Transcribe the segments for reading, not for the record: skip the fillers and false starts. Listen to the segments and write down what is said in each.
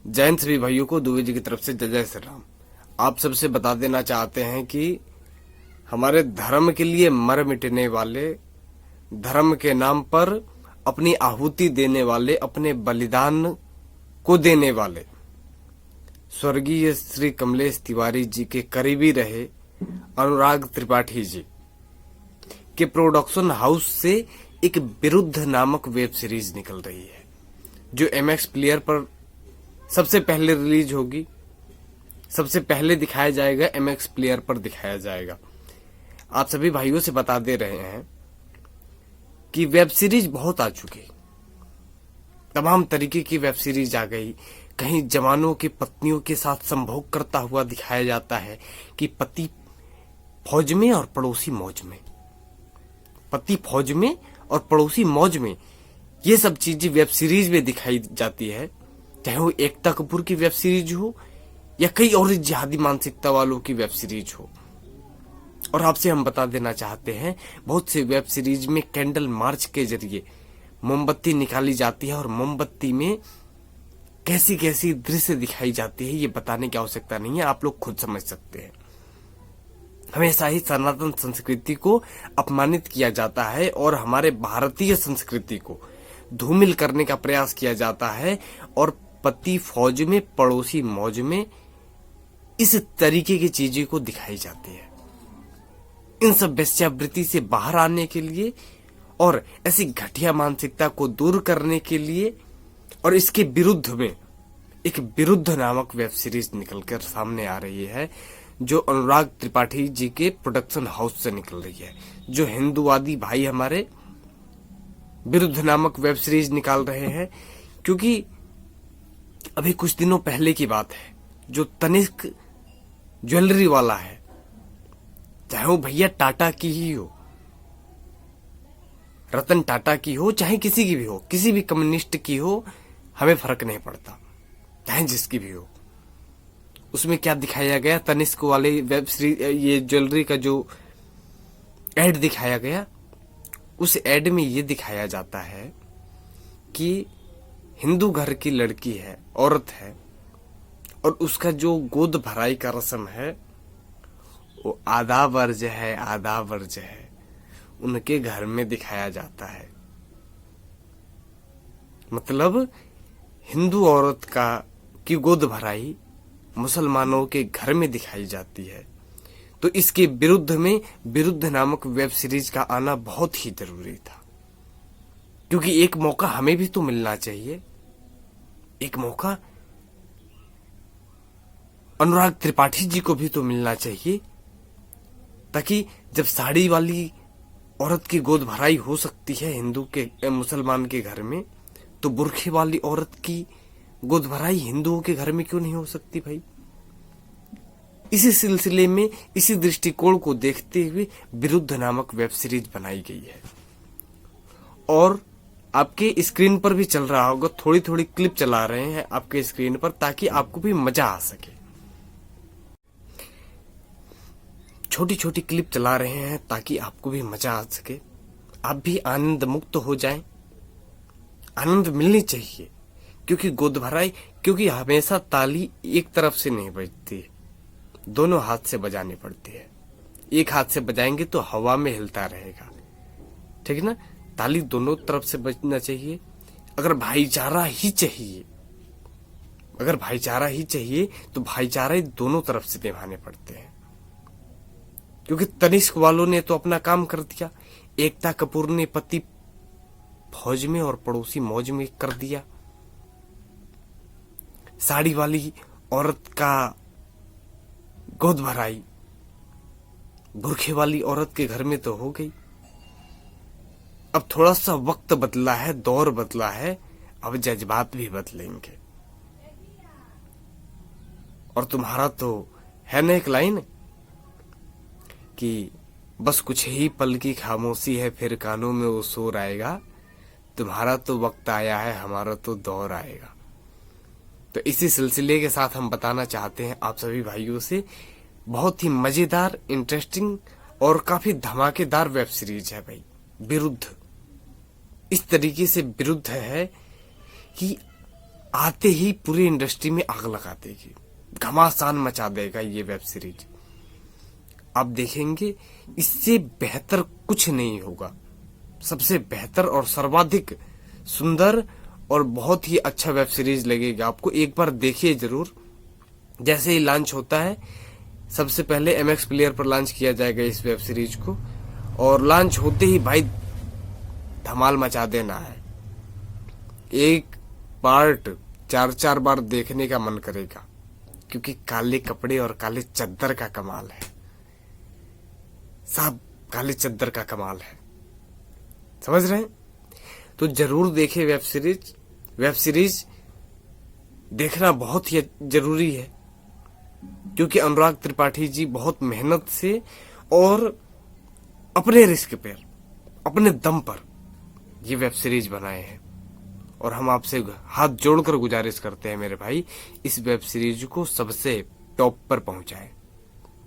जैन सभी भाइयों को दुबे जी की तरफ से जय जय श्री राम। आप सबसे बता देना चाहते हैं कि हमारे धर्म के लिए मर मिटने वाले, धर्म के नाम पर अपनी आहुति देने वाले, अपने बलिदान को देने वाले स्वर्गीय श्री कमलेश तिवारी जी के करीबी रहे अनुराग त्रिपाठी जी के प्रोडक्शन हाउस से एक विरुद्ध नामक वेब सीरीज निकल रही है, जो एमएक्स प्लेयर पर सबसे पहले रिलीज होगी, सबसे पहले दिखाया जाएगा, एमएक्स प्लेयर पर दिखाया जाएगा। आप सभी भाइयों से बता दे रहे हैं कि वेब सीरीज बहुत आ चुकी, तमाम तरीके की वेब सीरीज आ गई। कहीं जवानों की पत्नियों के साथ संभोग करता हुआ दिखाया जाता है कि पति फौज में और पड़ोसी मौज में, पति फौज में और पड़ोसी मौज में, ये सब चीजें वेब सीरीज में दिखाई जाती है। चाहे वो एकता कपूर की वेब सीरीज हो या कई और जिहादी मानसिकता वालों की वेब सीरीज हो। और आपसे हम बता देना चाहते हैं, बहुत से वेब सीरीज में कैंडल मार्च के जरिए मोमबत्ती निकाली जाती है और मोमबत्ती में कैसी कैसी दृश्य दिखाई जाती है, ये बताने की आवश्यकता नहीं है, आप लोग खुद समझ सकते हैं। हमेशा ही सनातन संस्कृति को अपमानित किया जाता है और हमारे भारतीय संस्कृति को धूमिल करने का प्रयास किया जाता है, और पति फौज में पड़ोसी मौज में इस तरीके की चीजें को दिखाई जाती है। इन सब वेश्यावृत्ति से बाहर आने के लिए और ऐसी घटिया मानसिकता को दूर करने के लिए और इसके विरुद्ध में एक विरुद्ध नामक वेब सीरीज निकलकर सामने आ रही है, जो अनुराग त्रिपाठी जी के प्रोडक्शन हाउस से निकल रही है। जो हिंदूवादी भाई हमारे विरुद्ध नामक वेब सीरीज निकाल रहे हैं, क्योंकि अभी कुछ दिनों पहले की बात है, जो तनिष्क ज्वेलरी वाला है, चाहे वो भैया टाटा की ही हो, रतन टाटा की हो, चाहे किसी की भी हो, किसी भी कम्युनिस्ट की हो, हमें फर्क नहीं पड़ता, चाहे जिसकी भी हो। उसमें क्या दिखाया गया, तनिष्क वाले वेब सीरीज, ये ज्वेलरी का जो एड दिखाया गया, उस एड में ये दिखाया जाता है कि हिंदू घर की लड़की है, औरत है, और उसका जो गोद भराई का रस्म है वो आधा वर्ज है, आधा वर्ज है, उनके घर में दिखाया जाता है। मतलब हिंदू औरत का की गोद भराई मुसलमानों के घर में दिखाई जाती है। तो इसके विरुद्ध में विरुद्ध नामक वेब सीरीज का आना बहुत ही जरूरी था, क्योंकि एक मौका हमें भी तो मिलना चाहिए, एक मौका अनुराग त्रिपाठी जी को भी तो मिलना चाहिए, ताकि जब साड़ी वाली औरत की गोद भराई हो सकती है हिंदू के मुसलमान के घर में, तो बुरखे वाली औरत की गोद भराई हिंदुओं के घर में क्यों नहीं हो सकती भाई। इसी सिलसिले में, इसी दृष्टिकोण को देखते हुए विरुद्ध नामक वेब सीरीज बनाई गई है, और आपके स्क्रीन पर भी चल रहा होगा, थोड़ी थोड़ी क्लिप चला रहे हैं आपके स्क्रीन पर, ताकि आपको भी मजा आ सके। छोटी छोटी क्लिप चला रहे हैं ताकि आपको भी मजा आ सके, आप भी आनंद मुक्त हो जाएं। आनंद मिलनी चाहिए, क्योंकि गोद भराई, क्योंकि हमेशा ताली एक तरफ से नहीं बजती है, दोनों हाथ से बजानी पड़ती है। एक हाथ से बजाएंगे तो हवा में हिलता रहेगा, ठीक है ना। ताली दोनों तरफ से बजना चाहिए। अगर भाईचारा ही चाहिए, अगर भाईचारा ही चाहिए तो भाईचारा दोनों तरफ से निभाने पड़ते हैं, क्योंकि तनिष्क वालों ने तो अपना काम कर दिया, एकता कपूर ने पति फौज में और पड़ोसी मौज में कर दिया, साड़ी वाली औरत का गोद भराई बुरखे वाली औरत के घर में तो हो गई। अब थोड़ा सा वक्त बदला है, दौर बदला है, अब जज्बात भी बदलेंगे। और तुम्हारा तो है ना एक लाइन कि बस कुछ ही पल की खामोशी है, फिर कानों में वो शोर आएगा, तुम्हारा तो वक्त आया है, हमारा तो दौर आएगा। तो इसी सिलसिले के साथ हम बताना चाहते हैं आप सभी भाइयों से, बहुत ही मजेदार, इंटरेस्टिंग और काफी धमाकेदार वेब सीरीज है भाई, विरुद्ध। इस तरीके से विरुद्ध है कि आते ही पूरी इंडस्ट्री में आग लगा देगी, घमासान मचा देगा ये वेब सीरीज। आप देखेंगे इससे बेहतर कुछ नहीं होगा। सबसे बेहतर और सर्वाधिक सुंदर और बहुत ही अच्छा वेब सीरीज लगेगा आपको। एक बार देखिए जरूर। जैसे ही लॉन्च होता है, सबसे पहले MX प्लेयर पर लॉन्च किया जाएगा इस वेब सीरीज को, और लॉन्च होते ही भाई धमाल मचा देना है। एक पार्ट 4-4 बार देखने का मन करेगा, क्योंकि काले कपड़े और काले चद्दर का कमाल है साहब, काले चद्दर का कमाल है। समझ रहे हैं? तो जरूर देखें वेब सीरीज। वेब सीरीज देखना बहुत ही जरूरी है, क्योंकि अनुराग त्रिपाठी जी बहुत मेहनत से और अपने रिस्क पर, अपने दम पर ये वेब सीरीज बनाए हैं। और हम आपसे हाथ जोड़कर गुजारिश करते हैं मेरे भाई, इस वेब सीरीज को सबसे टॉप पर पहुंचाएं,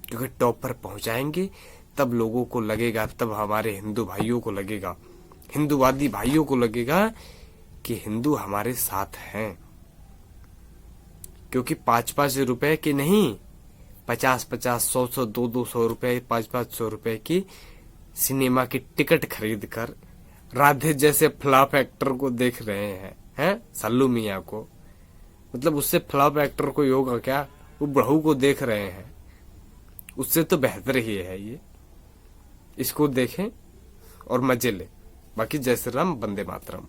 क्योंकि टॉप पर पहुंचाएंगे तब लोगों को लगेगा, तब हमारे हिंदू भाइयों को लगेगा, हिंदूवादी भाइयों को लगेगा कि हिंदू हमारे साथ हैं। क्योंकि 5-5 रुपए के नहीं, 50-50, 100-100, 200-200 रुपए, 500-500 रुपए की सिनेमा की टिकट खरीद कर राधे जैसे फ्लॉप एक्टर को देख रहे हैं सल्लू मियाँ को। मतलब उससे फ्लॉप एक्टर कोई होगा क्या? वो बहू को देख रहे हैं, उससे तो बेहतर ही है ये। इसको देखें और मजे लें। बाकी जय श्री राम, वंदे मातरम।